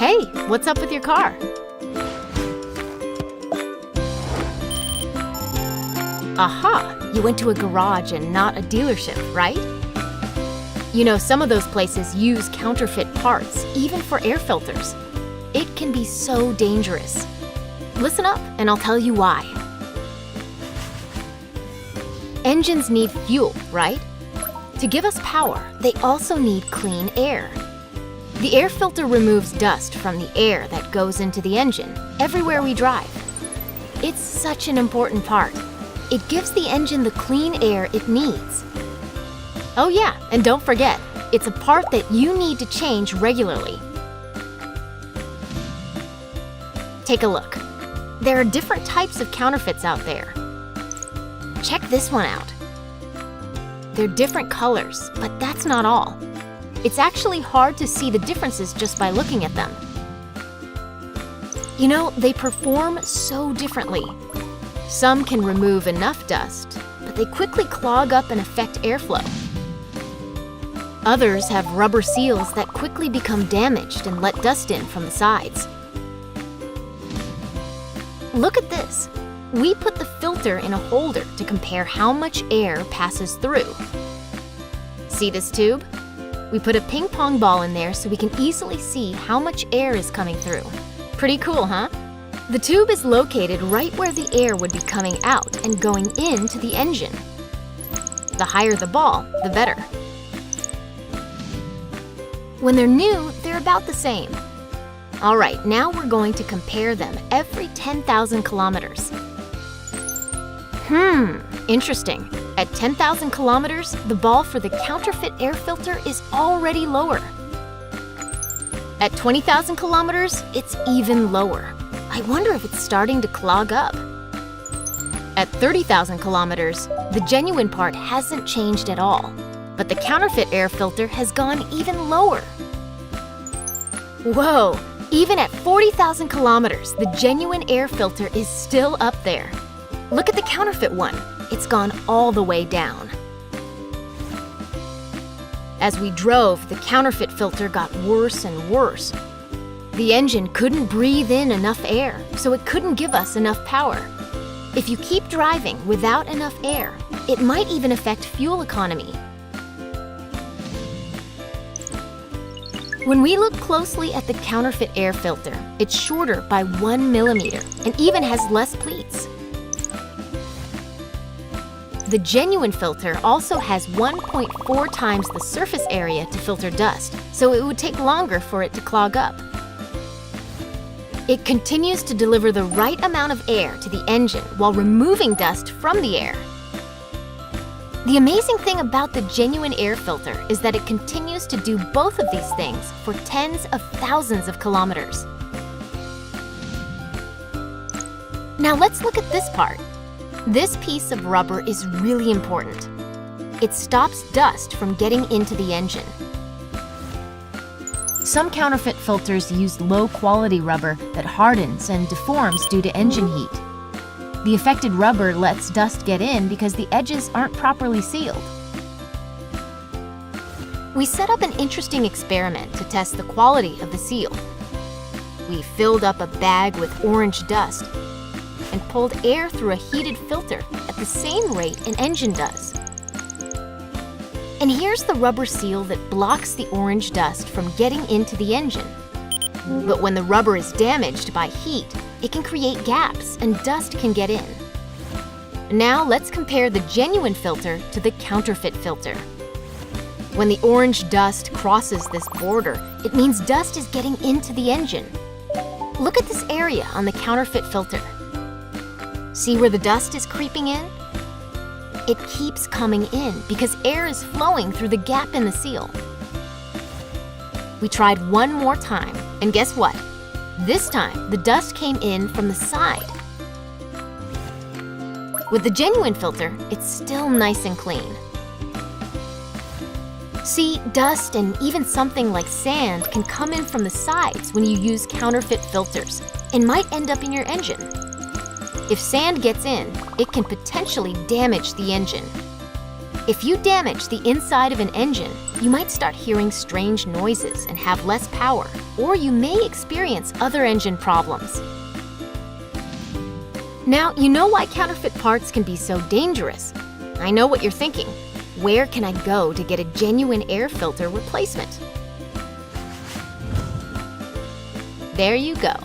Hey, what's up with your car? Aha! You went to a garage and not a dealership, right? You know, some of those places use counterfeit parts, even for air filters. It can be so dangerous. Listen up, and I'll tell you why. Engines need fuel, right? To give us power, they also need clean air. The air filter removes dust from the air that goes into the engine everywhere we drive. It's such an important part. It gives the engine the clean air it needs. Oh yeah, and don't forget, it's a part that you need to change regularly. Take a look. There are different types of counterfeits out there. Check this one out. They're different colors, but that's not all. It's actually hard to see the differences just by looking at them. You know, they perform so differently. Some can remove enough dust, but they quickly clog up and affect airflow. Others have rubber seals that quickly become damaged and let dust in from the sides. Look at this. We put the filter in a holder to compare how much air passes through. See this tube? We put a ping pong ball in there so we can easily see how much air is coming through. Pretty cool, huh? The tube is located right where the air would be coming out and going into the engine. The higher the ball, the better. When they're new, they're about the same. All right, now we're going to compare them every 10,000 kilometers. Interesting. At 10,000 kilometers, the ball for the counterfeit air filter is already lower. At 20,000 kilometers, it's even lower. I wonder if it's starting to clog up. At 30,000 kilometers, the genuine part hasn't changed at all, but the counterfeit air filter has gone even lower. Whoa! Even at 40,000 kilometers, the genuine air filter is still up there. Look at the counterfeit one. It's gone all the way down. As we drove, the counterfeit filter got worse and worse. The engine couldn't breathe in enough air, so it couldn't give us enough power. If you keep driving without enough air, it might even affect fuel economy. When we look closely at the counterfeit air filter, it's shorter by 1 millimeter and even has less pleats. The genuine filter also has 1.4 times the surface area to filter dust, so it would take longer for it to clog up. It continues to deliver the right amount of air to the engine while removing dust from the air. The amazing thing about the genuine air filter is that it continues to do both of these things for tens of thousands of kilometers. Now let's look at this part. This piece of rubber is really important. It stops dust from getting into the engine. Some counterfeit filters use low-quality rubber that hardens and deforms due to engine heat. The affected rubber lets dust get in because the edges aren't properly sealed. We set up an interesting experiment to test the quality of the seal. We filled up a bag with orange dust and pulled air through a heated filter at the same rate an engine does. And here's the rubber seal that blocks the orange dust from getting into the engine. But when the rubber is damaged by heat, it can create gaps and dust can get in. Now let's compare the genuine filter to the counterfeit filter. When the orange dust crosses this border, it means dust is getting into the engine. Look at this area on the counterfeit filter. See where the dust is creeping in? It keeps coming in because air is flowing through the gap in the seal. We tried one more time, and guess what? This time, the dust came in from the side. With the genuine filter, it's still nice and clean. See, dust and even something like sand can come in from the sides when you use counterfeit filters and might end up in your engine. If sand gets in, it can potentially damage the engine. If you damage the inside of an engine, you might start hearing strange noises and have less power, or you may experience other engine problems. Now, you know why counterfeit parts can be so dangerous. I know what you're thinking. Where can I go to get a genuine air filter replacement? There you go.